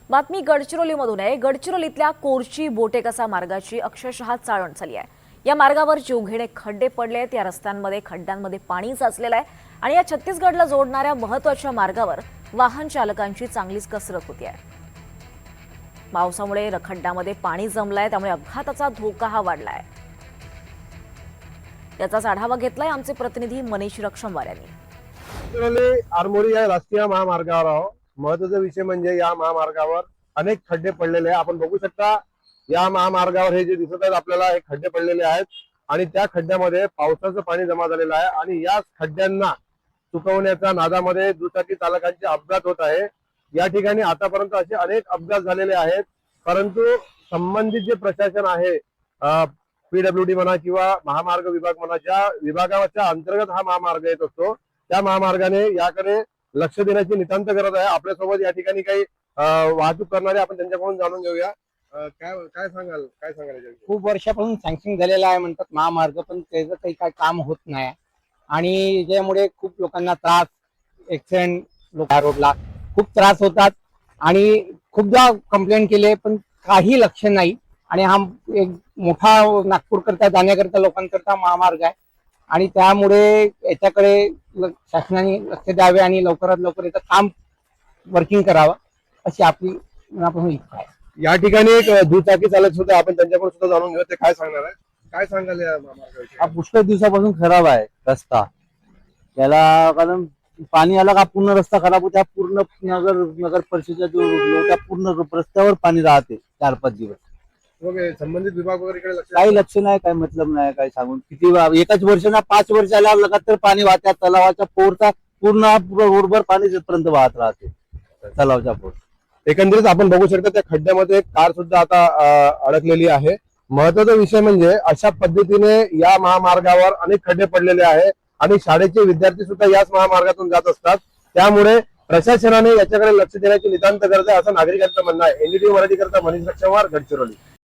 बातमी गडचिरोलीमधून आहे। गडचिरोलीतल्या कोरची बोटेकसा मार्गाची अक्षरशः चाळण झाली आहे। या मार्गावर जीवघेणे खड्डे पडले आहेत। या रस्त्यांमध्ये खड्ड्यांमध्ये पाणी साचलेलं आहे आणि या छत्तीसगडला जोडणाऱ्या महत्त्वाच्या मार्गावर वाहन चालकांची चांगलीच कसरत होती आहे। पावसामुळे खड्ड्यामध्ये पाणी जमलंय, त्यामुळे अपघाताचा धोका हा वाढलाय। याचाच आढावा घेतलाय आमचे प्रतिनिधी मनीष रक्षमवार यांनी। आरमोरी या राष्ट्रीय महामार्गावर आहोत। महत्त्वाचा विषय म्हणजे या महामार्गावर अनेक खड्डे पडलेले आहे। आपण बघू शकता या महामार्गावर हे जे दिसत आहेत आपल्याला हे खड्डे पडलेले आहेत आणि त्या खड्ड्यामध्ये पावसाचं पाणी जमा झालेलं आहे आणि या खड्ड्यांना चुकवण्याच्या नादामध्ये दुचाकी चालकांचे अपघात होत आहे। या ठिकाणी आतापर्यंत असे अनेक अपघात झालेले आहेत, परंतु संबंधित जे प्रशासन आहे, पीडब्ल्यूडी म्हणा किंवा महामार्ग विभाग म्हणा, ज्या विभागाच्या अंतर्गत हा महामार्ग येत असतो त्या महामार्गाने याकडे लक्ष देण्याची नितांत गरज आहे। आपल्यासोबत या ठिकाणी काही वाहतूक करणारे आपण त्यांच्याकडून जाणून घेऊया। काय सांगाल खूप वर्षापासून सँक्शन झालेला आहे म्हणतात महामार्ग, पण त्याचं काही काय काम होत नाही आणि ज्यामुळे खूप लोकांना त्रास, ऍक्सिडेंट, रोडला खूप त्रास होतात आणि खूपदा कंप्लेंट केले पण काही लक्ष नाही। आणि हा एक मोठा नागपूर करता जाण्याकरता लोकांकरता महामार्ग आहे आणि त्यामुळे याच्याकडे शासनाने लक्ष द्यावे आणि लवकरात लवकर याचं काम वर्किंग करावं अशी आपली मनापासून इच्छा आहे। या ठिकाणी एक दुचाकी चालक सुद्धा आपण त्यांच्याकडून सुद्धा जाणून घेऊ, ते काय सांगणार आहे, काय सांगाल या महामार्गाविषयी? हा पुष्कळ दिवसापासून खराब आहे रस्ता। त्याला कारण पाणी आला का पूर्ण रस्ता खराब होता। पूर्ण नगर परिषदेच्या जो त्या पूर्ण रस्त्यावर पाणी राहते 4-5 दिवस। संबंधित विभाग वगैरे काही लक्ष नाही, काही मतलब नाही, काय सांगून किती एकाच वर्षाला 5 वर्षाला लगातार पाणी वाहत्या तलावाच्या पोरचा पूर्ण रोडभर पाणी जिथपर्यंत वाहत राहते तलावाच्या पोर। एकंदरीत आपण बघू शकता त्या खड्ड्यामध्ये एक कार सुद्धा आता अडकलेली आहे। महत्वाचा विषय म्हणजे अशा पद्धतीने या महामार्गावर अनेक खड्डे पडलेले आहे आणि शाळेचे विद्यार्थी सुद्धा याच महामार्गातून जात असतात। त्यामुळे प्रशासनाने याच्याकडे लक्ष देण्याची नितांत गरज आहे असं नागरिकांचं म्हणणं आहे। एनडीटीव्ही मराठी करता मनीष रक्षमवार, गडचिरोली।